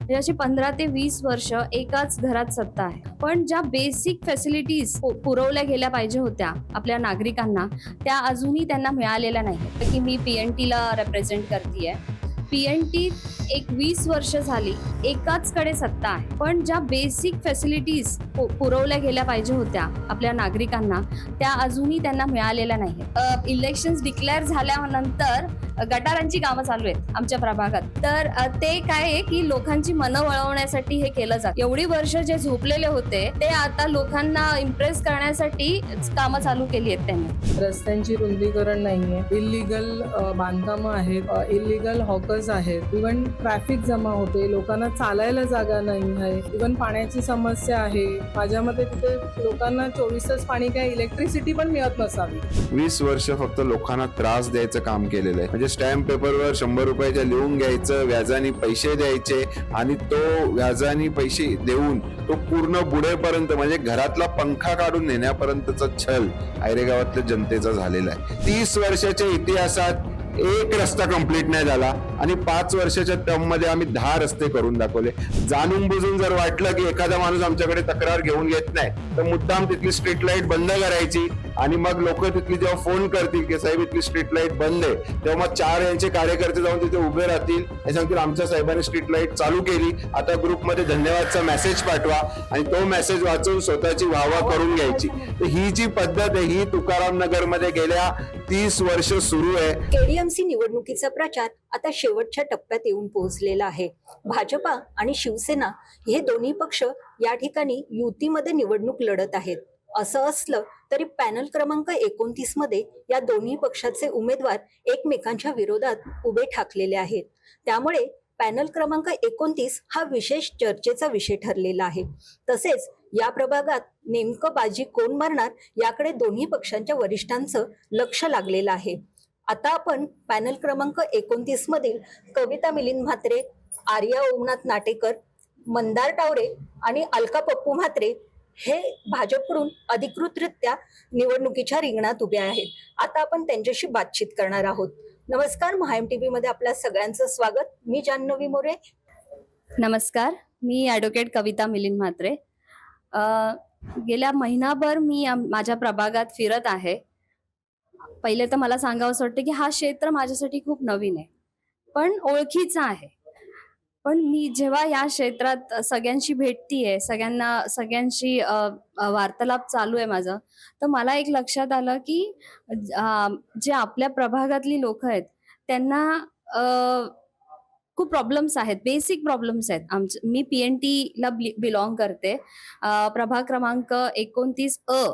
म्हणजे अशी 15 ते 20 वर्ष एकाच घरात सत्ता आहे. पण ज्या बेसिक फॅसिलिटीज पुरवल्या गेल्या पाहिजे होत्या आपल्या नागरिकांना, त्या अजूनही त्यांना मिळालेल्या नाहीत. की मी PNTला रिप्रेझेंट करतीये. PNT एक 20 वर्ष झाली एकाच कडे सत्ता आहे. पण ज्या बेसिक फॅसिलिटीज पुरवल्या गेल्या पाहिजे होत्या आपल्या नागरिकांना, त्या अजूनही त्यांना मिळालेल्या नाहीत. इलेक्शन्स डिक्लेअर झाल्यानंतर गटारांची कामं चालू आहेत आमच्या प्रभागात. तर ते काय आहे की लोकांची मनं वळवण्यासाठी हे केलं जातं. एवढी वर्ष जे झोपलेले होते ते आता लोकांना इम्प्रेस करण्यासाठी कामं चालू केली आहेत त्यांनी. रस्त्यांची रुंदीकरण नाहीये, इल्लीगल बांधकामं आहेत, इल्लीगल हॉकर्स आहेत, इव्हन ट्रॅफिक जमा होते, लोकांना चालायला जागा नाही आहे, इव्हन पाण्याची समस्या आहे. माझ्या मते तिथे लोकांना 24 तास पाणी, काय इलेक्ट्रिसिटी पण मिळत नसावी. 20 वर्ष फक्त लोकांना त्रास द्यायचं काम केलेलं आहे. म्हणजे स्टॅम्प पेपरवर 100 रुपयाच्या लिहून घ्यायचं, व्याजाने पैसे द्यायचे आणि तो व्याजाने पैसे देऊन तो पूर्ण बुडेपर्यंत, म्हणजे घरातला पंखा काढून नेण्यापर्यंतचा छल आयरे गावातल्या जनतेचा झालेला आहे. 30 वर्षाच्या इतिहासात एक रस्ता कंप्लीट नाही झाला आणि 5 वर्षाच्या टर्म मध्ये आम्ही 10 रस्ते करून दाखवले. जाणून बुजून जर वाटलं की एखादा माणूस आमच्याकडे तक्रार घेऊन येत नाही तर मुद्दाम तिथली स्ट्रीट लाईट बंद करायची आणि मग लोक तिथली जेव्हा फोन करतील की साहेब इथली स्ट्रीट लाईट बंद आहे, तेव्हा मग 4 यांचे कार्यकर्ते जाऊन तिथे उभे राहतील हे सांगतील आमच्या साहेबांनी स्ट्रीट लाईट चालू केली, आता ग्रुपमध्ये धन्यवादचा मेसेज पाठवा आणि तो मेसेज वाचून स्वतःची वाहवा करून घ्यायची. तर ही जी पद्धत आहे ही तुकाराम नगर मध्ये गेल्या 30 वर्ष सुरू आहे. KDMC निवडणुकीचा प्रचार आता शेवटच्या टप्प्यात येऊन पोहोचलेला आहे. भाजपा आणि शिवसेना हे दोन्ही पक्ष या ठिकाणी युतीमध्ये निवडणूक लढत आहेत. असं असलं तरी पॅनल क्रमांक 29 मध्ये या दोन्ही पक्षाचे उमेदवार एकमेकांच्या विरोधात उभे ठाकलेले आहेत. त्यामुळे पॅनल क्रमांक 29 हा विशेष चर्चेचा विषय ठरलेला आहे. तसेच या प्रभागात नेमकं बाजी कोण मारणार याकडे दोन्ही पक्षांच्या वरिष्ठांचं लक्ष लागलेलं आहे. आता आपण पॅनल क्रमांक 29 मधील कविता मिलिंद म्हात्रे, आर्या ओमनाथ नाटेकर, मंदार टावरे आणि अलका पप्पू म्हात्रे हे भाजपकडून अधिकृतरित्या निवडणुकीच्या रिंगणात उभे आहेत. आता आपण त्यांच्याशी बातचीत करणार आहोत. नमस्कार, MHA-MTV मध्ये आपल्या सगळ्यांचं स्वागत. मी जान्हवी मोरे. नमस्कार, मी ॲडव्होकेट कविता मिलिंद म्हात्रे. गेल्या महिनाभर मी माझ्या प्रभागात फिरत आहे. पहिले तर मला सांगावंसं वाटतं की हा क्षेत्र माझ्यासाठी खूप नवीन आहे पण ओळखीचा आहे. पण मी जेव्हा या क्षेत्रात सगळ्यांशी भेटतीये, सगळ्यांशी वार्तालाप चालू आहे माझं, तर मला एक लक्षात आलं की जे आपल्या प्रभागातली लोक आहेत त्यांना खूप प्रॉब्लेम्स आहेत, बेसिक प्रॉब्लेम्स आहेत. मी PNTला बिलॉंग करते. प्रभाग क्रमांक 29A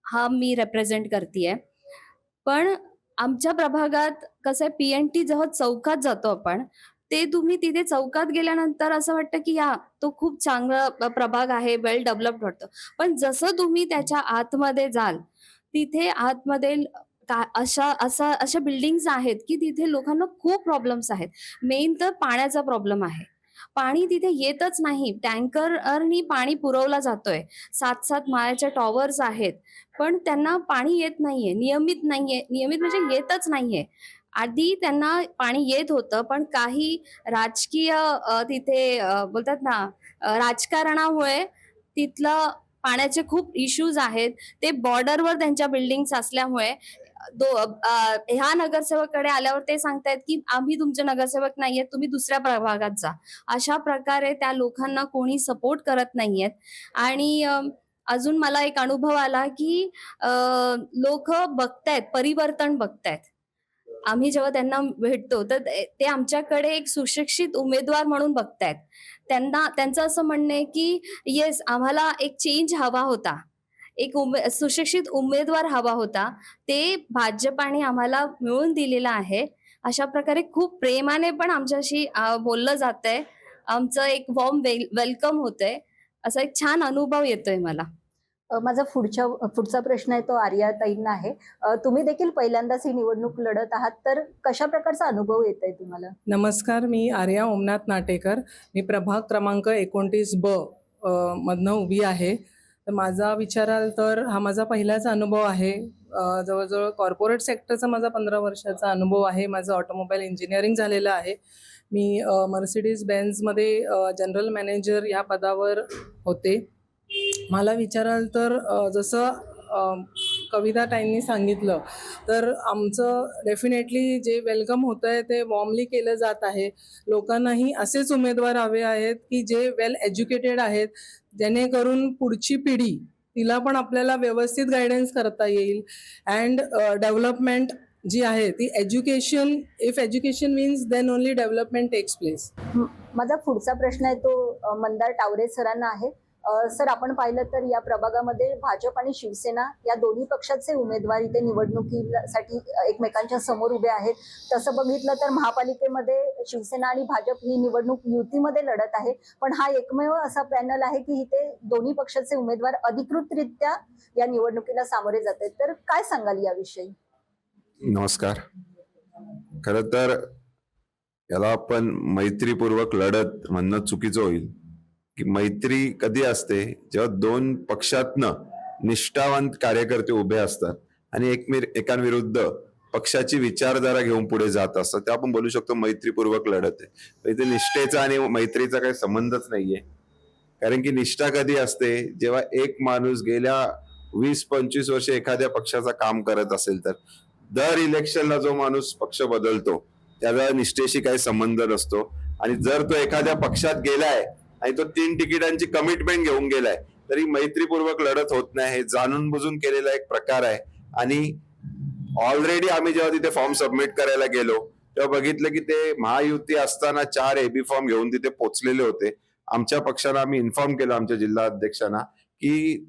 हा मी रिप्रेझेंट करतीये. पण आमच्या प्रभागात कसं आहे, PNT जेव्हा चौकात जातो आपण, ते तुम्ही तिथे चौकात गेल्यानंतर असं वाटतं की तो खूप चांगला प्रभाग आहे, वेल डेव्हलप्ड वाटतं. पण जसं तुम्ही त्याच्या आतमध्ये जाल, तिथे आतमध्ये अशा बिल्डिंग्स आहेत की तिथे लोकांना खूप प्रॉब्लेम्स आहेत. मेन तर पाण्याचा प्रॉब्लेम आहे. पाणी तिथे येतच नाही. टँकरनी पाणी पुरवला जातोय. 7-7 माळ्याच्या टॉवर्स आहेत, पण त्यांना पाणी येत नाहीये, नियमित म्हणजे येतच नाहीये. आधी त्यांना पाणी येत होतं, पण काही राजकीय तिथे बोलतात ना, राजकारणामुळे तिथलं पाण्याचे खूप इश्यूज आहेत. ते बॉर्डरवर त्यांच्या बिल्डिंग्स असल्यामुळे ह्या नगरसेवककडे आल्यावर ते सांगतायत की आम्ही तुमचे नगरसेवक नाहीयेत, तुम्ही दुसऱ्या प्रभागात जा. अशा प्रकारे त्या लोकांना कोणी सपोर्ट करत नाहीयेत. आणि अजून मला एक अनुभव आला की लोक बघतायत, परिवर्तन बघतायत. आम्ही जेव्हा त्यांना भेटतो तर ते आमच्याकडे एक सुशिक्षित उमेदवार म्हणून बघतायत. त्यांचं असं म्हणणं आहे की येस, आम्हाला एक चेंज हवा होता, एक सुशिक्षित उमेदवार हवा होता, ते भाजपाने आम्हाला मिळवून दिलेला आहे. अशा प्रकारे खूप प्रेमाने पण आमच्याशी बोललं जातंय. आमचं एक वॉर्म वेलकम होतंय. असा एक छान अनुभव येतोय मला. माझा पुढचा प्रश्न आहे तो आर्या ताईंना आहे. तुम्ही देखील पहिल्यांदाच ही निवडणूक लढत आहात, तर कशा प्रकारचा अनुभव येत आहे तुम्हाला? नमस्कार, मी आर्या ओमनाथ नाटेकर. मी प्रभाग क्रमांक 29B मधनं उभी आहे. तर माझा विचाराल तर हा माझा पहिलाच अनुभव आहे. जवळजवळ कॉर्पोरेट सेक्टरचा माझा 15 वर्षाचा अनुभव आहे. माझं ऑटोमोबाईल इंजिनिअरिंग झालेलं आहे. मी मर्सिडीज बेन्झमध्ये जनरल मॅनेजर या पदावर होते. मला विचाराल तर जसं कविता ताईंनी सांगितलं तर आमचं डेफिनेटली जे वेलकम होतं आहे ते वॉर्मली केलं जात आहे. लोकांनाही असेच उमेदवार हवे आहेत की जे वेल एज्युकेटेड आहेत, जेणेकरून पुढची पिढी तिला पण आपल्याला व्यवस्थित गायडन्स करता येईल. अँड डेव्हलपमेंट जी आहे ती education, if education means then only development takes place. माझा पुढचा प्रश्न आहे तो मंदार टावरे सरांना आहे. सर, आपण पाहिलं तर या प्रभागामध्ये भाजप आणि शिवसेना या दोन्ही पक्षाचे उमेदवार इथे निवडणुकीसाठी एकमेकांच्या समोर उभे आहेत. तसं बघितलं तर महापालिकेमध्ये शिवसेना आणि भाजप ही निवडणूक युतीमध्ये लढत आहे, पण हा एकमेव असा पॅनल आहे की इथे दोन्ही पक्षाचे उमेदवार अधिकृतरित्या या निवडणुकीला सामोरे जात आहेत. तर काय सांगाल याविषयी? नमस्कार. खर तर याला आपण मैत्रीपूर्वक लढत म्हणणं चुकीचं होईल. की मैत्री कधी असते जेव्हा दोन पक्षातनं निष्ठावंत कार्यकर्ते उभे असतात आणि एकांविरुद्ध पक्षाची विचारधारा घेऊन पुढे जात असतात, ते आपण बोलू शकतो मैत्रीपूर्वक लढत आहे. इथे निष्ठेचा आणि मैत्रीचा काही संबंधच नाहीये. कारण की निष्ठा कधी असते जेव्हा एक माणूस गेल्या 20-25 वर्ष एखाद्या पक्षाचा काम करत असेल तर दर इलेक्शनला जो माणूस पक्ष बदलतो त्याचा निष्ठेशी काही संबंध नसतो. आणि जर तो एखाद्या पक्षात गेलाय आणि तो 3 तिकिटांची कमिटमेंट घेऊन गेलाय तरी मैत्रीपूर्वक लढत होत नाही. हे जाणून बुजून केलेला एक प्रकार आहे. आणि ऑलरेडी आम्ही जेव्हा तिथे फॉर्म सबमिट करायला गेलो तेव्हा बघितलं की ते महायुती असताना 4 एबी फॉर्म घेऊन तिथे पोहोचलेले होते. आमच्या पक्षाला आम्ही इन्फॉर्म केलं आमच्या जिल्हा अध्यक्षांना की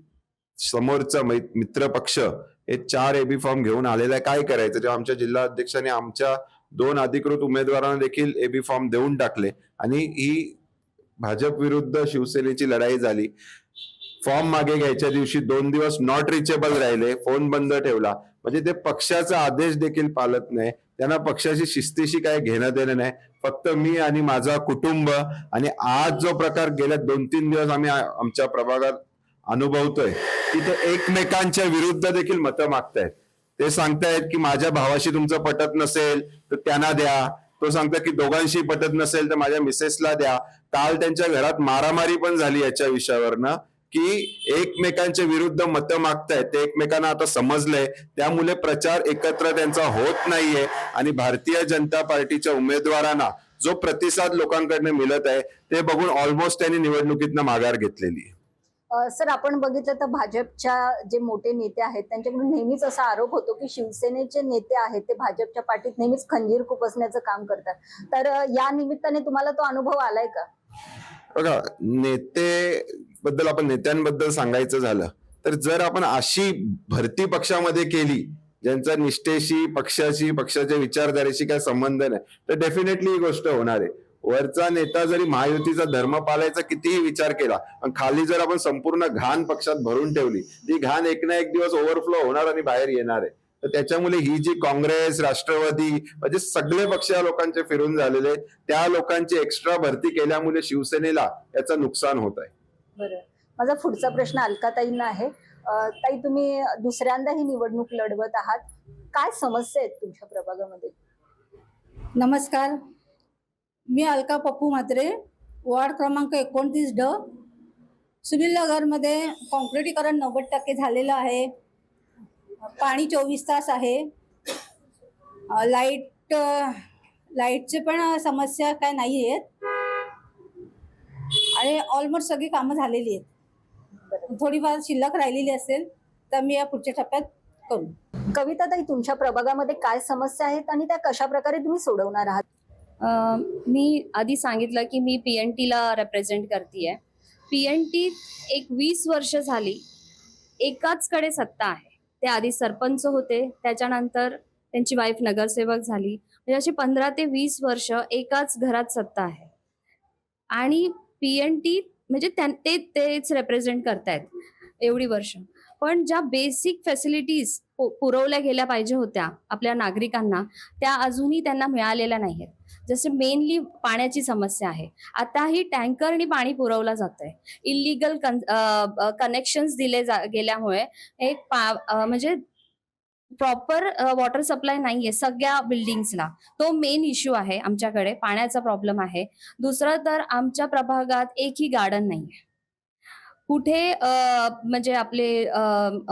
समोरचा मित्र पक्ष हे 4 एबी फॉर्म घेऊन आलेला आहे, काय करायचं. जेव्हा आमच्या जिल्हा अध्यक्षांनी आमच्या 2 अधिकृत उमेदवारांना देखील एबी फॉर्म देऊन टाकले आणि ही भाजप विरुद्ध शिवसेनेची लढाई झाली. फॉर्म मागे घ्यायच्या दिवशी 2 दिवस नॉट रिचेबल राहिले, फोन बंद ठेवला. म्हणजे ते पक्षाचा आदेश देखील पाळत नाही. त्यांना पक्षाची शिस्तीशी काय घेणं देणं नाही. फक्त मी आणि माझा कुटुंब. आणि आज जो प्रकार गेल्या 2-3 दिवस आम्ही आमच्या प्रभागात अनुभवतोय की ते एकमेकांच्या विरुद्ध देखील मतं मागतायत. ते सांगतायत की माझ्या भावाशी तुमचं पटत नसेल तर त्यांना द्या. तो सांगतो की दोघांशी पटत नसेल तर माझ्या मिसेसला द्या. काल त्यांच्या घरात मारामारी पण झाली याच्या विषयावरनं की एकमेकांच्या विरुद्ध मतं मागतायत. ते एकमेकांना आता समजलंय, त्यामुळे प्रचार एकत्र त्यांचा होत नाहीये. आणि भारतीय जनता पार्टीच्या उमेदवारांना जो प्रतिसाद लोकांकडनं मिळत आहे ते बघून ऑलमोस्ट त्यांनी निवडणुकीतनं माघार घेतलेली आहे. सर, आपण बघितलं तर भाजपच्या जे मोठे नेते आहेत त्यांच्याकडून नेहमीच असा आरोप होतो की शिवसेनेचे नेते आहेत ते भाजपच्या पाठीत नेहमीच खंजीर खुपसण्याचं काम करतात. तर या निमित्ताने तुम्हाला तो अनुभव आलाय का? बघा, नेत्यांबद्दल सांगायचं झालं तर जर आपण अशी भरती पक्षामध्ये केली ज्यांचा निष्ठेशी, पक्षाच्या विचारधारेशी काही संबंध नाही तर डेफिनेटली ही गोष्ट होणार आहे. वरचा नेता जरी महायुतीचा धर्म पालायचा कितीही विचार केला पण खाली जर आपण संपूर्ण घाण पक्षात भरून ठेवली ती घाण एक ना एक दिवस ओव्हरफ्लो होणार आणि बाहेर येणार आहे. तर त्याच्यामुळे ही जी काँग्रेस, राष्ट्रवादी म्हणजे सगळे पक्ष या लोकांचे फिरून झालेले, त्या लोकांची एक्स्ट्रा भरती केल्यामुळे शिवसेनेला याचं नुकसान होत आहे. बरं, माझा पुढचा प्रश्न अलकाताईंना आहे. ताई, तुम्ही दुसऱ्यांदा ही निवडणूक लढवत आहात. काय समस्या आहेत तुमच्या प्रभागामध्ये? नमस्कार, मी अलका पप्पू म्हात्रे, वॉर्ड क्रमांक 29D. सुनील नगरमध्ये कॉन्क्रिटीकरण 90% झालेलं आहे. पाणी 24 तास आहे. लाईटचे पण समस्या काय नाही आहेत आणि ऑलमोस्ट सगळी कामं झालेली आहेत. थोडीफार शिल्लक राहिलेली असेल तर मी या पुढच्या टप्प्यात करू. कविता ताई, तुमच्या प्रभागामध्ये काय समस्या आहेत आणि त्या कशा प्रकारे तुम्ही सोडवणार आहात? मी आधी सांगितलं की मी PNTला रेप्रेझेंट करते. PNT एक 20 वर्ष झाली एकाच कडे सत्ता आहे. ते आधी सरपंच होते, त्याच्यानंतर त्यांची वाईफ नगरसेवक झाली. म्हणजे अशी 15 ते 20 वर्ष एकाच घरात सत्ता आहे. आणि PNT म्हणजे तेच रेप्रेझेंट करतायत एवढी वर्ष. पण ज्या बेसिक फॅसिलिटीज पुरवल्या गेल्या पाहिजे होत्या आपल्या नागरिकांना त्या अजूनही त्यांना मिळालेल्या नाही आहेत. जसे मेनली पाण्याची समस्या आहे. आताही टँकरनी पाणी पुरवलं जात आहे. इलिगल कनेक्शन्स दिले गेल्यामुळे म्हणजे प्रॉपर वॉटर सप्लाय नाहीये सगळ्या बिल्डिंग्सला. तो मेन इश्यू आहे आमच्याकडे. पाण्याचा प्रॉब्लेम आहे. दुसरं तर आमच्या प्रभागात एकही गार्डन नाहीये. कुठे म्हणजे आपले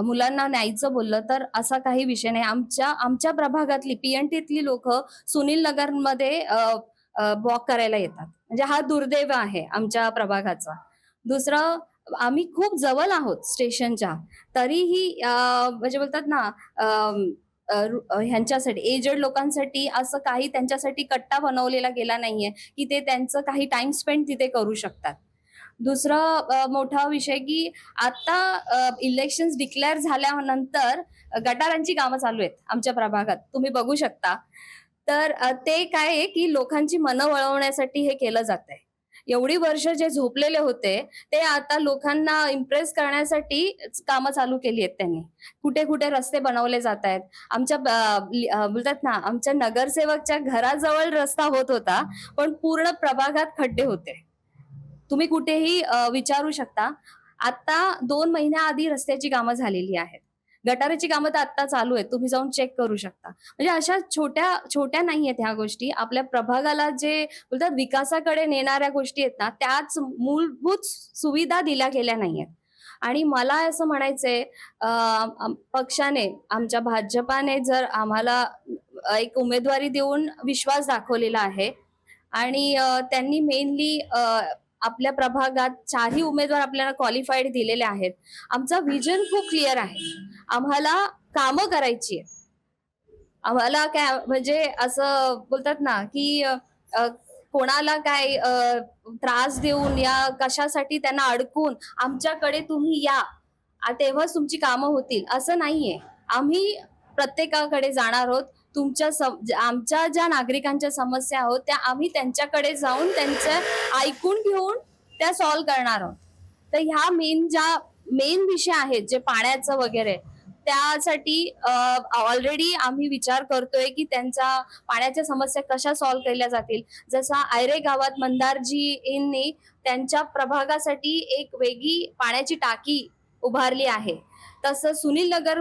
मुलांना न्यायचं बोललं तर असा काही विषय नाही. आमच्या प्रभागातली पीएनटीतली लोकं सुनील नगरमध्ये वॉक करायला येतात. म्हणजे हा दुर्दैव आहे आमच्या प्रभागाचा. दुसरं, आम्ही खूप जवळ आहोत स्टेशनच्या. तरीही म्हणजे बोलतात ना, ह्यांच्यासाठी एजेड लोकांसाठी असं काही त्यांच्यासाठी कट्टा बनवलेला गेला नाहीये, की ते त्यांचं काही टाइम स्पेंड तिथे करू शकतात. दुसरा मोठा विषय की आता इलेक्शन्स डिक्लेअर झाल्यानंतर गटारांची कामं चालू आहेत आमच्या प्रभागात. तुम्ही बघू शकता. तर ते काय आहे की लोकांची मनं वळवण्यासाठी हे केलं जातंय. एवढी वर्ष जे झोपलेले होते, ते आता लोकांना इम्प्रेस करण्यासाठी कामं चालू केली आहेत त्यांनी. कुठे-कुठे रस्ते बनवले जातायत. बोलतात ना, आमच्या नगरसेवकच्या घराजवळ रस्ता होत होता, पण पूर्ण प्रभागात खड्डे होते. तुम्ही कुठेही विचारू शकता. आता 2 महिन्याआधी रस्त्याची कामं झालेली आहेत. गटाराची कामं तर आत्ता चालू आहेत. तुम्ही जाऊन चेक करू शकता. म्हणजे अशा छोट्या नाहीयेत ह्या गोष्टी. आपल्या प्रभागाला जे बोलतात विकासाकडे नेणाऱ्या गोष्टी आहेत ना, त्याच मूलभूत सुविधा दिल्या गेल्या नाहीयेत. आणि मला असं म्हणायचंय, पक्षाने, आमच्या भाजपाने जर आम्हाला एक उमेदवारी देऊन विश्वास दाखवलेला आहे आणि त्यांनी मेनली आपल्या प्रभागात 4ही उमेदवार आपल्याला क्वालिफाईड दिलेले आहेत. आमचा व्हिजन खूप क्लिअर आहे. आम्हाला कामं करायची आहेत. आम्हाला काय म्हणजे असं बोलतात ना, की कोणाला काय त्रास देऊन या कशासाठी त्यांना अडकून आमच्याकडे तुम्ही या, तेव्हाच तुमची कामं होतील असं नाहीये. आम्ही प्रत्येकाकडे जाणार आहोत. आमच्या ज्या नागरिकांच्या समस्या आहोत त्या आम्ही त्यांच्याकडे जाऊन त्यांचं ऐकून घेऊन त्या सॉल्व्ह करणार आहोत. तर ह्या मेन विषय आहेत जे पाण्याचं वगैरे, त्यासाठी ऑलरेडी आम्ही विचार करतोय की त्यांच्या पाण्याच्या समस्या कशा सॉल्व्ह केल्या जातील. जसा आयरे गावात मंदारजींनी त्यांच्या प्रभागासाठी एक वेगळी पाण्याची टाकी उभारली आहे, तसं सुनील नगर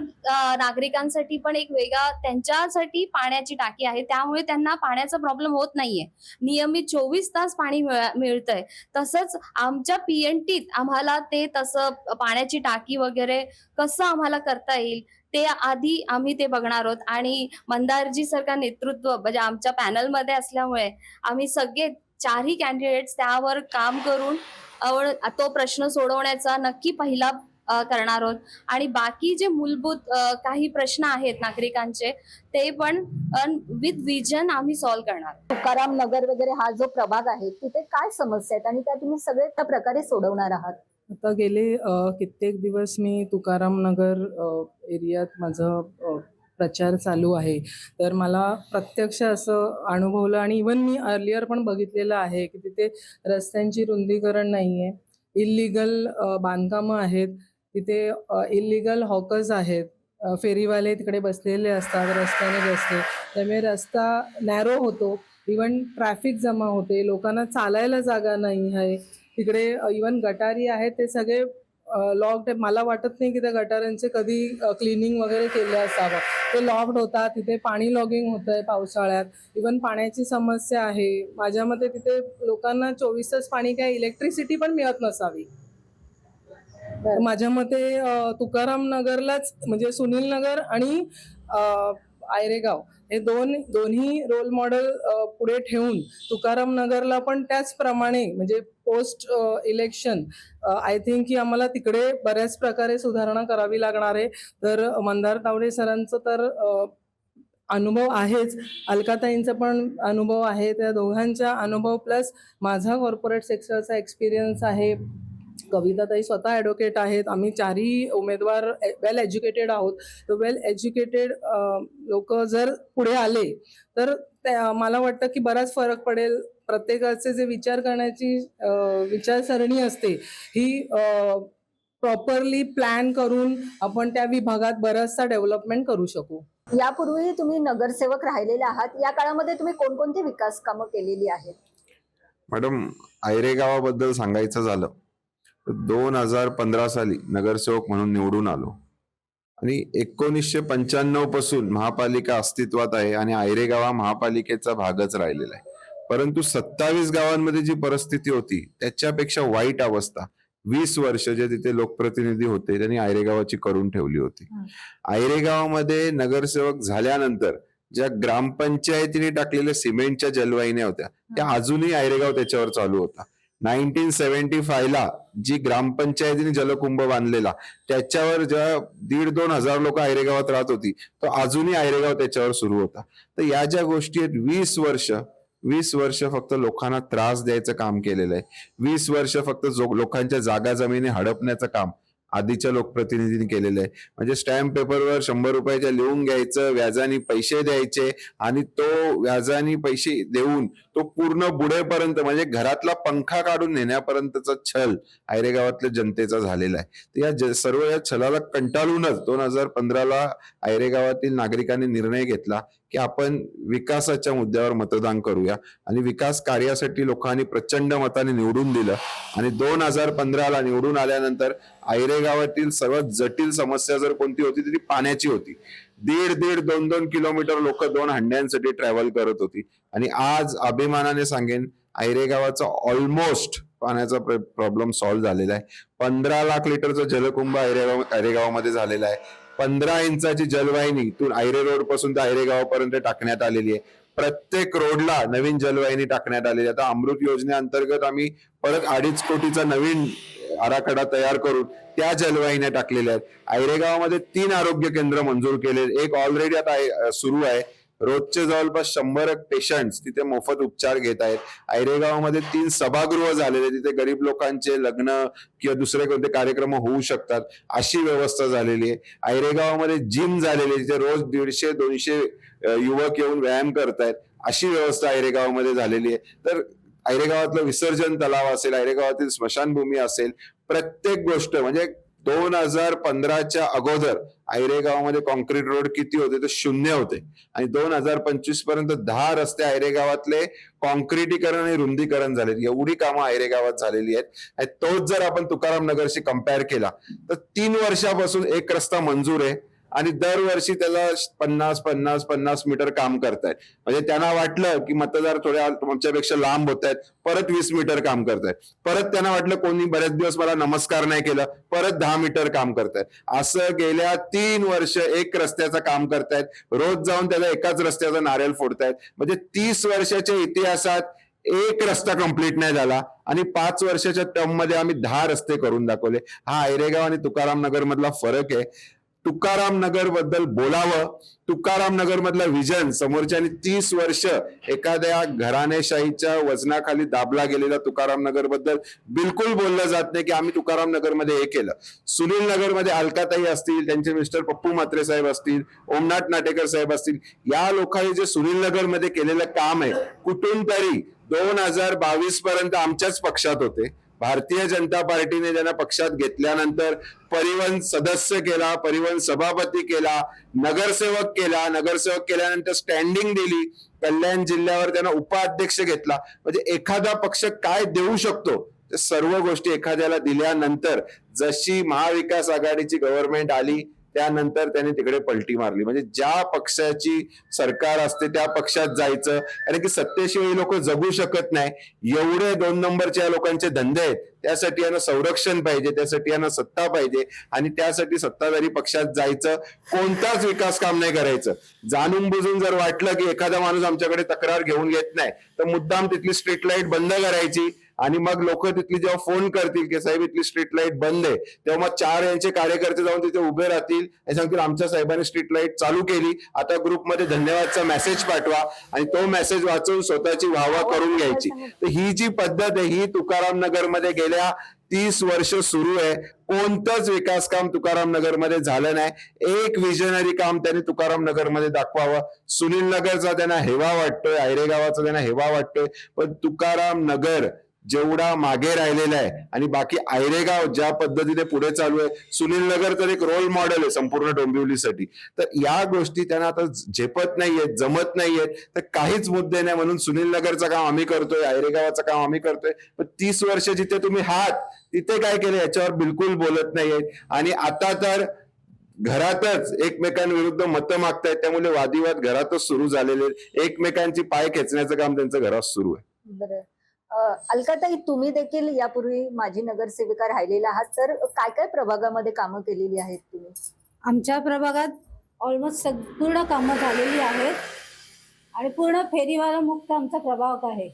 नागरिकांसाठी पण एक वेगळा त्यांच्यासाठी पाण्याची टाकी आहे. त्यामुळे त्यांना पाण्याचा प्रॉब्लेम होत नाहीये. नियमित 24 तास पाणी मिळतंय. तसंच आमच्या पीएनटीत आम्हाला ते तसं पाण्याची टाकी वगैरे कसं आम्हाला करता येईल ते आधी आम्ही ते बघणार आहोत. आणि मंदारजी सरकार नेतृत्व म्हणजे आमच्या पॅनलमध्ये असल्यामुळे आम्ही सगळे 4ही कॅन्डिडेट्स त्यावर काम करून तो प्रश्न सोडवण्याचा नक्की पहिला करणार आहोत. आणि बाकी जे मूलभूत काही प्रश्न आहेत नागरिकांचे, ते पण विथ विजन आम्ही सॉल्व्ह करणार. तुकाराम नगर वगैरे हा जो प्रभाग आहे तिथे काय समस्या आहेत आणि त्या तुम्ही सगळे त्या प्रकारे सोडवणार आहात? आता गेले कित्येक दिवस मी तुकाराम नगर एरियात माझं प्रचार चालू आहे. तर मला प्रत्यक्ष असं अनुभवलं आणि इवन मी अर्लियर पण बघितलेलं आहे की तिथे रस्त्यांची रुंदीकरण नाहीये, इल्लीगल बांधकामं आहेत, तिथे इल्लीगल हॉकर्स आहेत, फेरीवाले तिकडे बसलेले असतात रस्त्याने रस्ते, त्यामुळे रस्ता नॅरो होतो. इवन ट्रॅफिक जमा होते, लोकांना चालायला जागा नाही आहे. तिकडे इवन गटारी आहेत ते सगळे लॉक्ड. मला वाटत नाही की त्या गटारांचे कधी क्लिनिंग वगैरे केलं असावं. ते लॉक्ड होतात. तिथे पाणी लॉगिंग होतं आहे पावसाळ्यात. इवन पाण्याची समस्या आहे. माझ्या मते तिथे लोकांना 24 तास पाणी, काय इलेक्ट्रिसिटी पण मिळत नसावी. माझ्या मते तुकाराम नगरलाच म्हणजे सुनील नगर आणि आयरेगाव हे दोन्ही रोल मॉडेल पुढे ठेवून तुकाराम नगरला पण त्याचप्रमाणे म्हणजे पोस्ट इलेक्शन आय थिंक की आम्हाला तिकडे बऱ्याच प्रकारे सुधारणा करावी लागणार आहे. तर मंदार तावडे सरांचं तर अनुभव आहेच, अलकाताईंचा पण अनुभव आहे. त्या दोघांचा अनुभव प्लस माझा कॉर्पोरेट सेक्टरचा एक्सपिरियन्स आहे. कविताताई स्वतः ॲडव्होकेट आहेत. आम्ही 4ही उमेदवार वेल एज्युकेटेड आहोत. तर वेल एज्युकेटेड लोक जर पुढे आले तर मला वाटतं की बराच फरक पडेल. प्रत्येकाचे जे विचार करण्याची विचारसरणी असते ही प्रॉपरली प्लॅन करून आपण त्या विभागात बराचसा डेव्हलपमेंट करू शकू. यापूर्वी तुम्ही नगरसेवक राहिलेले आहात. या काळामध्ये तुम्ही कोणकोणती विकास कामं केलेली आहेत? मॅडम, आयरे गावाबद्दल सांगायचं झालं तर 2015 साली नगरसेवक म्हणून निवडून आलो. आणि 1995 पासून महापालिका अस्तित्वात आहे आणि आयरेगाव हा महापालिकेचा भागच राहिलेला आहे. परंतु 27 गावांमध्ये जी परिस्थिती होती त्याच्यापेक्षा वाईट अवस्था 20 वर्ष जे तिथे लोकप्रतिनिधी होते त्यांनी आयरेगावाची करून ठेवली होती. आयरेगावामध्ये नगरसेवक झाल्यानंतर ज्या ग्रामपंचायतीने टाकलेल्या सिमेंटच्या जलवाहिन्या होत्या त्या अजूनही आयरेगाव त्याच्यावर चालू होता. 1975 ला जी ग्रामपंचायतीने जलकुंभ बांधलेला त्याच्यावर ज्या 1,500-2 हजार लोक आयरेगावात राहत होती तो अजूनही आयरेगाव त्याच्यावर सुरू होता. तर या ज्या गोष्टी आहेत 20 वर्ष फक्त लोकांना त्रास द्यायचं काम केलेलं आहे. 20 वर्ष फक्त लोकांच्या जागा जमिनी हडपण्याचं काम आधीच्या लोकप्रतिनिधींनी केलेलं आहे. म्हणजे स्टॅम्प पेपरवर 100 रुपयाच्या लिहून घ्यायचं, व्याजाने पैसे द्यायचे आणि तो व्याजाने पैसे देऊन तो पूर्ण बुडेपर्यंत म्हणजे घरातला पंखा काढून नेण्यापर्यंतचा छल आयरेगावातल्या जनतेचा झालेला आहे. तर सर्व या छलाला कंटाळूनच 2015ला आयरेगावातील नागरिकांनी निर्णय घेतला की आपण विकासाच्या मुद्द्यावर मतदान करूया आणि विकास कार्यासाठी लोकांनी प्रचंड मताने निवडून दिलं. आणि 2015ला निवडून आल्यानंतर आयरेगावातील सर्वात जटिल समस्या जर कोणती होती ती पाण्याची होती. 1.5-2 किलोमीटर लोक 2 हंड्यांसाठी ट्रॅव्हल करत होती. आणि आज अभिमानाने सांगेन आयरेगावाचा ऑलमोस्ट पाण्याचा प्रॉब्लेम सॉल्व्ह झालेला आहे. 15 लाख लिटरचा जलकुंभ आयरेगावामध्ये झालेला आहे. 15 इंचाची जलवाहिनी इथून आयरे रोड पासून तर आयरेगावापर्यंत टाकण्यात आलेली आहे. प्रत्येक रोडला नवीन जलवाहिनी टाकण्यात आलेली आहे. आता अमृत योजनेअंतर्गत आम्ही परत 2.5 कोटीचा नवीन आराखडा तयार करून त्या जलवाहिन्या टाकलेल्या आहेत. आयरेगावामध्ये 3 आरोग्य केंद्र मंजूर केले, एक ऑलरेडी आता सुरू आहे. रोजचे जवळपास 100 पेशंट्स तिथे मोफत उपचार घेत आहेत. आयरेगावामध्ये 3 सभागृह झालेले, तिथे गरीब लोकांचे लग्न किंवा दुसरे कोणते कार्यक्रम होऊ शकतात अशी व्यवस्था झालेली आहे. आयरेगावामध्ये जिम झालेली, तिथे रोज 150-200 युवक येऊन व्यायाम करतायत अशी व्यवस्था आयरेगावामध्ये झालेली आहे. तर आयरेगावातलं विसर्जन तलाव असेल, आयरेगावातील स्मशानभूमी असेल, प्रत्येक गोष्ट म्हणजे 2015च्या अगोदर आयरेगावामध्ये कॉन्क्रीट रोड किती होते तर 0 होते आणि 2025 पर्यंत 10 रस्ते आयरेगावातले कॉन्क्रिटीकरण आणि रुंदीकरण झाले. एवढी कामं आयरेगावात झालेली आहेत. आणि तोच जर आपण तुकाराम नगरशी कम्पेअर केला तर 3 वर्षापासून एक रस्ता मंजूर आहे आणि दरवर्षी त्याला 50 मीटर काम करतायत. म्हणजे त्यांना वाटलं की मतदार थोडे आमच्यापेक्षा लांब होत आहेत, परत 20 मीटर काम करतायत. परत त्यांना वाटलं कोणी बरेच दिवस मला नमस्कार नाही केलं, परत 10 मीटर काम करतायत. असं गेल्या 3 वर्ष एक रस्त्याचं काम करतायत. रोज जाऊन त्याला एकाच रस्त्याचा नारळ फोडतायत. म्हणजे 30 वर्षाच्या इतिहासात एक रस्ता कंप्लीट नाही झाला आणि 5 वर्षाच्या टर्म मध्ये आम्ही 10 रस्ते करून दाखवले. हा आयरेगाव आणि तुकाराम नगर मधला फरक आहे. तुकाराम नगर बद्दल बोलावं, तुकाराम नगर मधला विजन समोरच्यानी 30 वर्ष एखाद्या घराणेशाहीच्या वजनाखाली दाबला गेलेला तुकाराम नगर बद्दल बिलकुल बोललं जात नाही की आम्ही तुकाराम नगर मध्ये हे केलं. सुनील नगर मध्ये अलकाताई असतील, त्यांचे मिस्टर पप्पू म्हात्रे साहेब असतील, ओमनाथ नाटेकर साहेब असतील, या लोकांनी जे सुनील नगर मध्ये केलेलं काम आहे कुठून तरी 2022 पर्यंत आमच्याच पक्षात होते. भारतीय जनता पार्टीने त्यांना पक्षात घेतल्यानंतर परिवहन सदस्य केला, परिवहन सभापती केला, नगरसेवक केल्यानंतर स्टँडिंग दिली, कल्याण जिल्ह्यावर त्यांना उपाध्यक्ष घेतला. म्हणजे एखादा पक्ष काय देऊ शकतो ते सर्व गोष्टी एखाद्याला दिल्यानंतर जशी महाविकास आघाडीची गव्हर्नमेंट आली त्यानंतर त्यांनी तिकडे पलटी मारली. म्हणजे ज्या पक्षाची सरकार असते त्या पक्षात जायचं, कारण की सत्तेशिवाय लोक जगू शकत नाही. एवढे 2 नंबरच्या लोकांचे धंदे आहेत. त्यासाठी यांना संरक्षण पाहिजे, त्यासाठी यांना सत्ता पाहिजे आणि त्यासाठी सत्ताधारी पक्षात जायचं, कोणताच विकास काम नाही करायचं. जाणून बुजून जर वाटलं की एखादा माणूस आमच्याकडे तक्रार घेऊन येत नाही तर मुद्दाम तिथली स्ट्रीट लाईट बंद करायची आणि मग लोक तिथली जेव्हा फोन करतील की साहेब इथली स्ट्रीट लाईट बंद आहे तेव्हा मग 4 यांचे कार्यकर्ते जाऊन तिथे उभे राहतील आणि सांगतील आमच्या साहेबांनी स्ट्रीट लाईट चालू केली, आता ग्रुपमध्ये धन्यवादचा मेसेज पाठवा आणि तो मेसेज वाचून स्वतःची वाहवा करून घ्यायची. तर ही जी पद्धत आहे ही तुकाराम नगर मध्ये गेल्या 30 वर्ष सुरू आहे. कोणतंच विकास काम तुकाराम नगर मध्ये झालं नाही. एक विजनरी काम त्यांनी तुकाराम नगर मध्ये दाखवावं. सुनील नगरचा त्यांना हेवा वाटतोय, आयरेगावाचा त्यांना हेवा वाटतोय, पण तुकाराम नगर जेवढा मागे राहिलेला आहे आणि बाकी आयरेगाव ज्या पद्धतीने पुढे चालू आहे, सुनील नगर तर एक रोल मॉडेल आहे संपूर्ण डोंबिवलीसाठी. तर या गोष्टी त्यांना आता झेपत नाहीयेत, जमत नाहीयेत. तर काहीच मुद्दे नाही म्हणून सुनील नगरचं काम आम्ही करतोय, आयरेगावाचं काम आम्ही करतोय, पण 30 वर्ष जिथे तुम्ही आहात तिथे काय केलं याच्यावर बिलकुल बोलत नाहीये. आणि आता तर घरातच एकमेकांविरुद्ध मतं मागतायत, त्यामुळे वादिवाद घरातच सुरू झालेले आहेत. एकमेकांची पाय खेचण्याचं काम त्यांचं घरात सुरू आहे. बरं. अलकाताई, तुम्ही देखील यापूर्वी माजी नगरसेविका राहिलेला आहात, तर काय काय प्रभागामध्ये कामं केलेली आहेत तुम्ही? आमच्या प्रभागात ऑलमोस्ट पूर्ण कामं झालेली आहेत आणि पूर्ण फेरीवाला मुक्त आमचा प्रभाग आहे.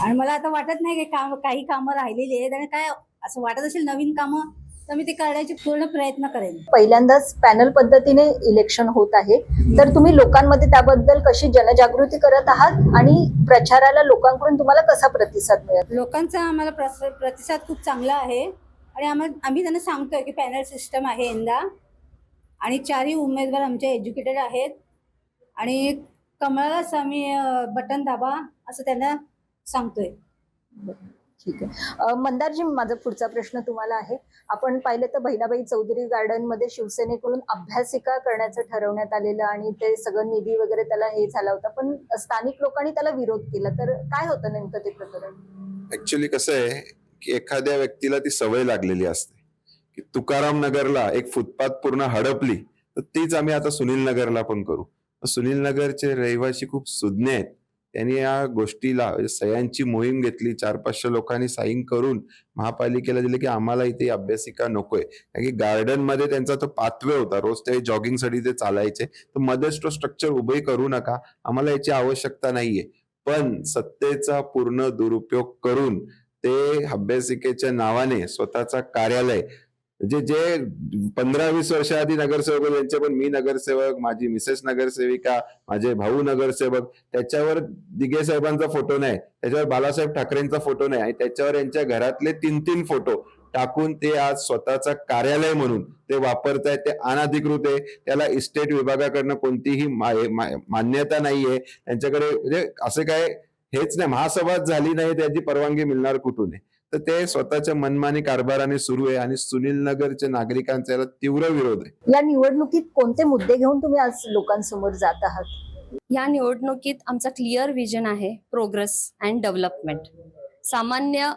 आणि मला आता वाटत नाही की काही कामं राहिलेली आहेत आणि काय असं वाटत असेल नवीन कामं तर मी ते करण्याचे पूर्ण प्रयत्न करेन. पहिल्यांदाच पॅनल पद्धतीने इलेक्शन होत आहे, तर तुम्ही लोकांमध्ये त्याबद्दल कशी जनजागृती करत आहात आणि प्रचाराला लोकांकडून तुम्हाला कसा प्रतिसाद मिळत? लोकांचा आम्हाला प्रतिसाद खूप चांगला आहे आणि आम्ही त्यांना सांगतोय की पॅनल सिस्टम आहे यंदा आणि 4ही उमेदवार आमचे एज्युकेटेड आहेत आणि कमळालाच आम्ही बटन दाबा असं त्यांना सांगतोय. ठीक आहे. मंदारजी, माझा पुढचा प्रश्न तुम्हाला आहे. आपण पाहिलं तर बहिणाबाई चौधरी गार्डन मध्ये शिवसेनेकडून अभ्यासिका करण्याचं ठरवण्यात आलेलं आणि ते सगळं निधी वगैरे त्याला हे झाला होता, पण स्थानिक लोकांनी त्याला विरोध केला, तर काय होतं नेमकं ते प्रकरण? ऍक्च्युली कसं आहे की एखाद्या व्यक्तीला ती सवय लागलेली असते की तुकाराम नगरला एक फुटपाथ पूर्ण हडपली, तर तीच आम्ही आता सुनील नगरला पण करू. सुनील नगरचे रहिवासी खूप सुज्ञ आहेत. त्यांनी या गोष्टीला सह्यांची मोहीम घेतली. 400-500 लोकांनी साईन करून महापालिकेला दिले की आम्हाला इथे अभ्यासिका नकोय. कारण की गार्डन मध्ये त्यांचा तो पाथवे होता, रोज ते जॉगिंगसाठी ते चालायचे. तर मध्येच तो स्ट्रक्चर उभे करू नका, आम्हाला याची आवश्यकता नाहीये. पण सत्तेचा पूर्ण दुरुपयोग करून ते अभ्यासिकेच्या नावाने स्वतःचा कार्यालय, जे 15-20 वर्ष आधी नगरसेवक होते, त्यांचे पण मी नगरसेवक, माझी मिसेस नगरसेविका, माझे भाऊ नगरसेवक, त्याच्यावर दिघे साहेबांचा फोटो नाही, त्याच्यावर बाळासाहेब ठाकरेंचा फोटो नाही आणि त्याच्यावर यांच्या घरातले 3-3 फोटो टाकून ते आज स्वतःचा कार्यालय म्हणून ते वापरतायत. ते अनधिकृत आहे, त्याला इस्टेट विभागाकडनं कोणतीही मान्यता नाहीये त्यांच्याकडे. म्हणजे असे काय हेच नाही, महासभाच झाली नाही, त्याची परवानगी मिळणार कुठून आहे? तर ते स्वतःच्या मनमानी कारभाराने सुरू आहे आणि सुनील नगरच्या नागरिकांचा याला तीव्र विरोध आहे. या निवडणुकीत कोणते मुद्दे घेऊन तुम्ही आज लोकांसमोर जात आहात? या निवडणुकीत आमचा क्लिअर विजन आहे प्रोग्रेस अँड डेव्हलपमेंट. सामान्य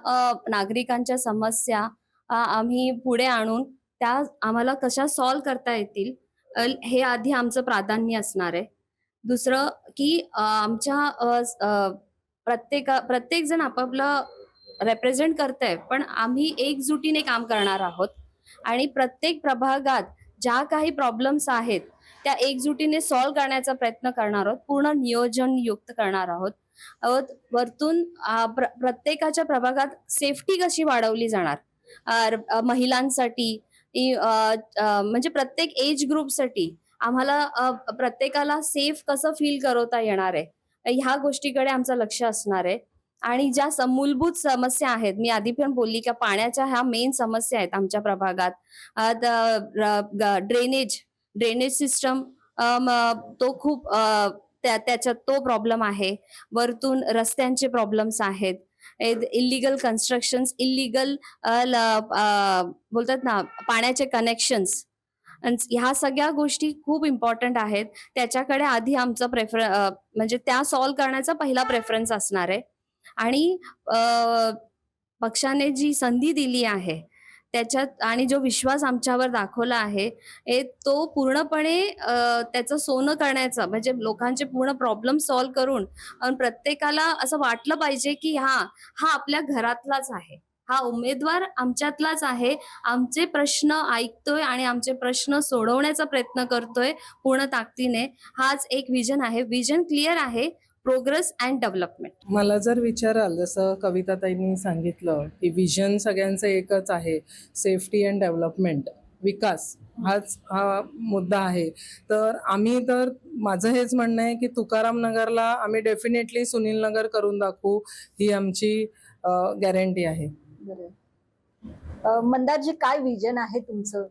नागरिकांच्या समस्या आम्ही पुढे आणून त्या आम्हाला कशा सॉल्व्ह करता येतील हे आधी आमचं प्राधान्य असणार आहे. दुसरं की आमच्या प्रत्येक जण आपापलं रेप्रेझेंट करतंय, पण आम्ही एकजुटीने काम करणार आहोत आणि प्रत्येक प्रभागात ज्या काही प्रॉब्लेम्स आहेत त्या एकजुटीने सॉल्व्ह करण्याचा प्रयत्न करणार आहोत. पूर्ण नियोजन युक्त करणार आहोत. वरतून प्रत्येकाच्या प्रभागात सेफ्टी कशी वाढवली जाणार महिलांसाठी, म्हणजे प्रत्येक एज ग्रुपसाठी आम्हाला प्रत्येकाला सेफ कसं फील करवता येणार आहे, ह्या गोष्टीकडे आमचं लक्ष असणार आहे. आणि ज्या मूलभूत समस्या आहेत, मी आधी पण बोलली की पाण्याच्या ह्या मेन समस्या आहेत आमच्या प्रभागात. ड्रेनेज सिस्टम तो खूप त्याच्यात तो प्रॉब्लेम आहे. वरतून रस्त्यांचे प्रॉब्लेम्स आहेत, इलिगल कन्स्ट्रक्शन्स, इलिगल बोलतात ना पाण्याचे कनेक्शन्स, ह्या सगळ्या गोष्टी खूप इम्पॉर्टंट आहेत. त्याच्याकडे आधी आमचं म्हणजे त्या सॉल्व्ह करण्याचा पहिला प्रेफरन्स असणार आहे. आणि पक्षाने जी संधी दिली आहे त्याच्यात आणि जो विश्वास आमच्यावर दाखवला आहे तो पूर्णपणे त्याचं सोनं करण्याचं, म्हणजे लोकांचे पूर्ण प्रॉब्लेम सॉल्व्ह करून प्रत्येकाला असं वाटलं पाहिजे की हा आपल्या घरातलाच आहे, हा उमेदवार आमच्यातलाच आहे, आमचे प्रश्न ऐकतोय आणि आमचे प्रश्न सोडवण्याचा प्रयत्न करतोय पूर्ण ताकदीने. हाच एक विजन आहे. विजन क्लिअर आहे, प्रोग्रेस अँड डेव्हलपमेंट. मला जर विचाराल, जसं कविताताईंनी सांगितलं की विजन सगळ्यांचं एकच आहे, सेफ्टी अँड डेव्हलपमेंट, विकास हा मुद्दा आहे. तर माझं हेच म्हणणं आहे की तुकाराम नगरला आम्ही डेफिनेटली सुनील नगर करून दाखवू, ही आमची गॅरंटी आहे. मंदारजी, काय विजन आहे तुमचं?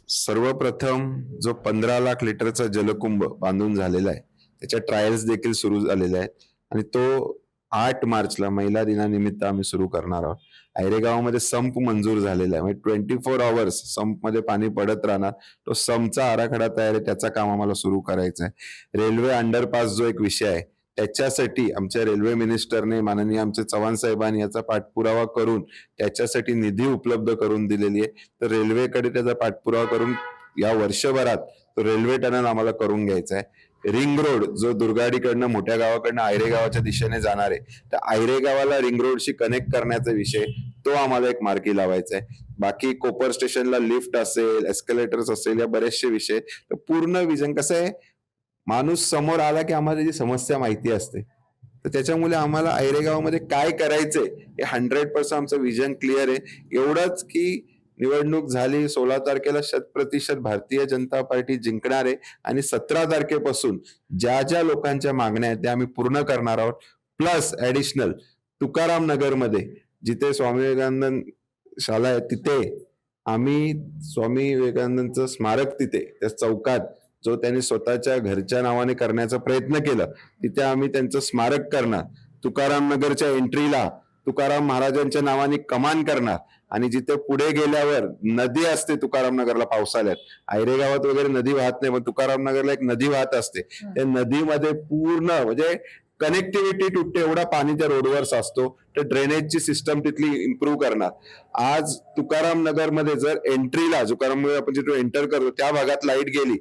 सर्वप्रथम जो 15 लाख लिटरचा जलकुंभ बांधून झालेला आहे त्याच्या ट्रायल्स देखील सुरू झालेल्या आहेत आणि तो 8 मार्चला महिला दिनानिमित्त आम्ही सुरू करणार आहोत. ऐरेगावमध्ये संप मंजूर झालेला आहे, म्हणजे 24 आवर्स संपमध्ये पाणी पडत राहणार. तो संपचा आराखडा तयार आहे, त्याचं काम आम्हाला सुरू करायचं आहे. रेल्वे अंडरपास जो एक विषय आहे त्याच्यासाठी आमच्या रेल्वे मिनिस्टरने माननीय आमचे चव्हाण साहेबांनी याचा पाठपुरावा करून त्याच्यासाठी निधी उपलब्ध करून दिलेली आहे. तर रेल्वेकडे त्याचा पाठपुरावा करून या वर्षभरात तो रेल्वे टनल आम्हाला करून घ्यायचा आहे. रिंग रोड जो दुर्गाडीकडनं मोठ्या गावाकडनं आयरे गावाच्या दिशेने जाणार आहे, तर आयरे गावाला रिंग रोडशी कनेक्ट करण्याचा विषय तो आम्हाला एक मार्गी लावायचा आहे. बाकी कोपर स्टेशनला लिफ्ट असेल, एस्केलेटर्स असेल, या बरेचसे विषय. तर पूर्ण विजन कसं आहे, माणूस समोर आला की आम्हाला त्याची समस्या माहिती असते. तर त्याच्यामुळे आम्हाला आयरे गावामध्ये काय करायचंय हे 100% आमचं विजन क्लिअर आहे. एवढंच की निवडणूक झाली 16 तारखेला 100% भारतीय जनता पार्टी जिंकणार आहे आणि 17 तारखेपासून ज्या ज्या लोकांच्या मागण्या आहेत त्या आम्ही पूर्ण करणार आहोत. प्लस ऍडिशनल तुकाराम नगरमध्ये जिथे स्वामी विवेकानंद शाळा आहे तिथे आम्ही स्वामी विवेकानंदचं स्मारक तिथे त्या चौकात जो त्यांनी स्वतःच्या घरच्या नावाने करण्याचा प्रयत्न केला तिथे आम्ही त्यांचं स्मारक करणार. तुकाराम नगरच्या एंट्रीला तुकाराम महाराजांच्या नावाने कमान करणार आणि जिथे पुढे गेल्यावर नदी असते तुकाराम नगरला पावसाळ्यात, आयरे गावात वगैरे नदी वाहत नाही पण तुकाराम नगरला एक नदी वाहत असते. त्या नदीमध्ये पूर्ण म्हणजे कनेक्टिव्हिटी तुटते, एवढा पाणी त्या रोडवर साचतो. तर ड्रेनेजची सिस्टम तिथली इम्प्रूव्ह करणार. आज तुकाराम नगरमध्ये जर एंट्रीला तुकाराम नगर आपण जिथे एंटर करतो त्या भागात लाईट गेली,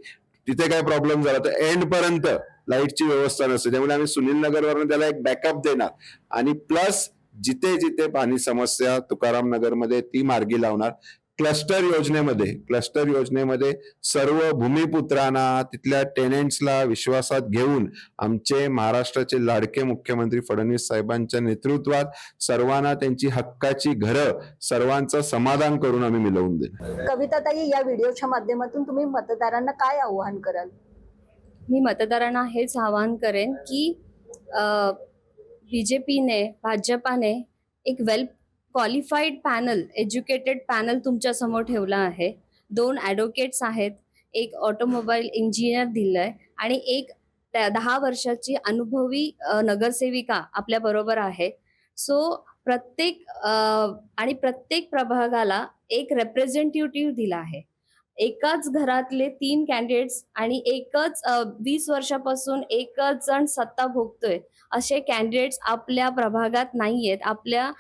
तिथे काय प्रॉब्लेम झाला तर एंड पर्यंत लाईटची व्यवस्था नसते. त्यामुळे आम्ही सुनील नगरवरून त्याला एक बॅकअप देणार आणि प्लस जिथे जिथे पाणी समस्या तुकाराम नगरमध्ये ती मार्गी लावणार. क्लस्टर योजनेमध्ये सर्व भूमिपुत्रांना तिथल्या टेनेंट्सला विश्वासात घेऊन आमचे महाराष्ट्राचे लाडके मुख्यमंत्री फडणवीस साहेबांच्या नेतृत्वात सर्वांना त्यांची हक्काची घरं सर्वांचं समाधान करून आम्ही मिळवून देणार. कविताताई, या व्हिडिओच्या माध्यमातून तुम्ही मतदारांना काय आव्हान कराल? मी मतदारांना हेच आवाहन करेन की बीजेपीने भाजपाने एक वेल क्वालिफाईड पॅनल, एज्युकेटेड पॅनल तुमच्या समोर ठेवला आहे. 2 ॲडव्होकेट्स आहेत, एक ऑटोमोबाईल इंजिनियर दिलंय आणि एक 10 वर्षाची अनुभवी नगरसेविका आपल्या बरोबर आहे. सो प्रत्येक प्रभागाला एक रिप्रेझेंटेटिव्ह दिला आहे. एकाच घरातले 3 कॅन्डिडेट्स आणि एकच 20 वर्षापासून एकच जण सत्ता भोगतोय असे कॅन्डिडेट्स आपल्या प्रभागात नाहीयेत. आपल्या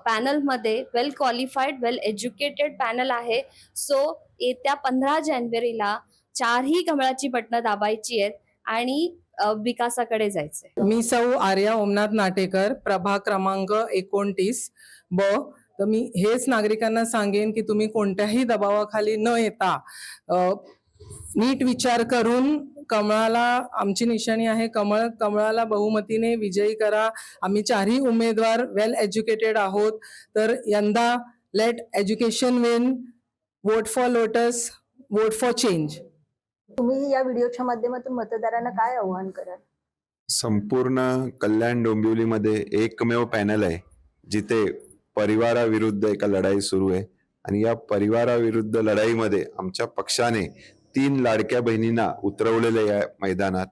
पॅनलमध्ये वेल क्वालिफाईड, वेल एज्युकेटेड पॅनल आहे. सो येत्या 15 जानेवारीला 4ही कमळाची बटणं दाबायची आहेत आणि विकासाकडे जायचंय. मी सौ आर्या ओमनाथ नाटेकर, प्रभाग क्रमांक 29 ब. तर मी हेच नागरिकांना सांगेन की तुम्ही कोणत्याही दबावाखाली न येता नीट विचार करून कमळाला, आमची निशाणी आहे कमळ, कमळाला बहुमतीने विजयी करा. आम्ही 4ही उमेदवार वेल एज्युकेटेड आहोत. तर यंदा let education win, vote for lotus, vote for change. तुम्ही या व्हिडिओच्या माध्यमातून मतदारांना काय आव्हान कराल? संपूर्ण कल्याण डोंबिवलीमध्ये एकमेव पॅनल आहे जिथे परिवाराविरुद्ध एका लढाई सुरू आहे आणि या परिवाराविरुद्ध लढाईमध्ये आमच्या पक्षाने 3 लाडक्या बहिणींना उतरवलेलं या मैदानात.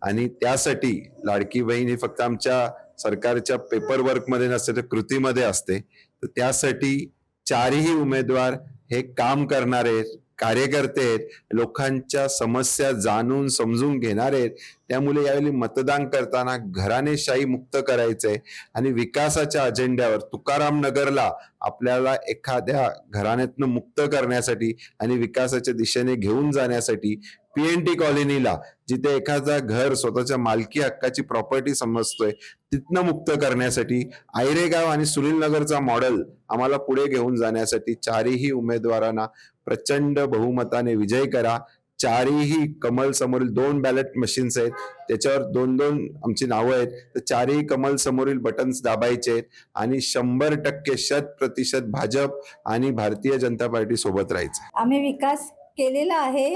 आणि त्यासाठी लाडकी बहीण ही फक्त आमच्या सरकारच्या पेपर वर्कमध्ये नसते तर कृतीमध्ये असते. तर त्यासाठी 4ही उमेदवार हे काम करणारे कार्यकर्ते आहेत, लोकांच्या समस्या जाणून समजून घेणारे आहेत. त्यामुळे यावेळी मतदान करताना घराणेशाही मुक्त करायचंय आणि विकासाच्या अजेंड्यावर तुकाराम नगरला आपल्याला एखाद्या घराण्यातनं मुक्त करण्यासाठी आणि विकासाच्या दिशेने घेऊन जाण्यासाठी PNT कॉलनीला जिथे एखादा घर स्वतःच्या मालकी हक्काची प्रॉपर्टी समजतोय तिथनं मुक्त करण्यासाठी आयरे गाव आणि सुनील नगरचा मॉडेल आम्हाला पुढे घेऊन जाण्यासाठी 4ही उमेदवारांना प्रचंड बहुमताने विजय करा. 4ही कमल समोरील 2 बॅलेट मशीन्स आहेत, त्याच्यावर 2-2 आमची नावं आहेत. तर 4ही कमल समोरील बटन्स दाबायचे आहेत आणि 100% 100% भाजप आणि भारतीय जनता पार्टी सोबत राहायचं. आम्ही विकास केलेला आहे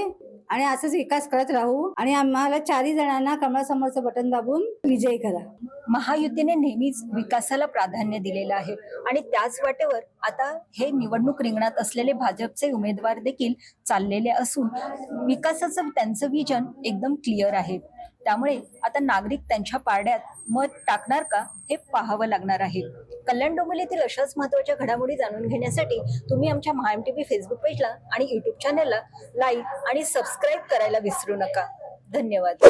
आणि असंच विकास करत राहू आणि आम्हाला 4ही जणांना कमळासमोरचं बटन दाबून विजयी करा. महायुतीने नेहमीच विकासाला प्राधान्य दिलेलं आहे आणि त्याच वाटेवर आता हे निवडणूक रिंगणात असलेले भाजपचे उमेदवार देखील चाललेले असून विकासाचं त्यांचं विजन एकदम क्लिअर आहे. त्यामुळे आता नागरिक त्यांच्या पारड्यात मत टाकणार का हे पाहावं लागणार आहे. कल्याण डोंबिवलीतील अशाच महत्त्वाच्या घडामोडी जाणून घेण्यासाठी तुम्ही आमच्या MHAMTV फेसबुक पेजला आणि YouTube चॅनलला लाईक आणि सबस्क्राईब करायला विसरू नका. धन्यवाद.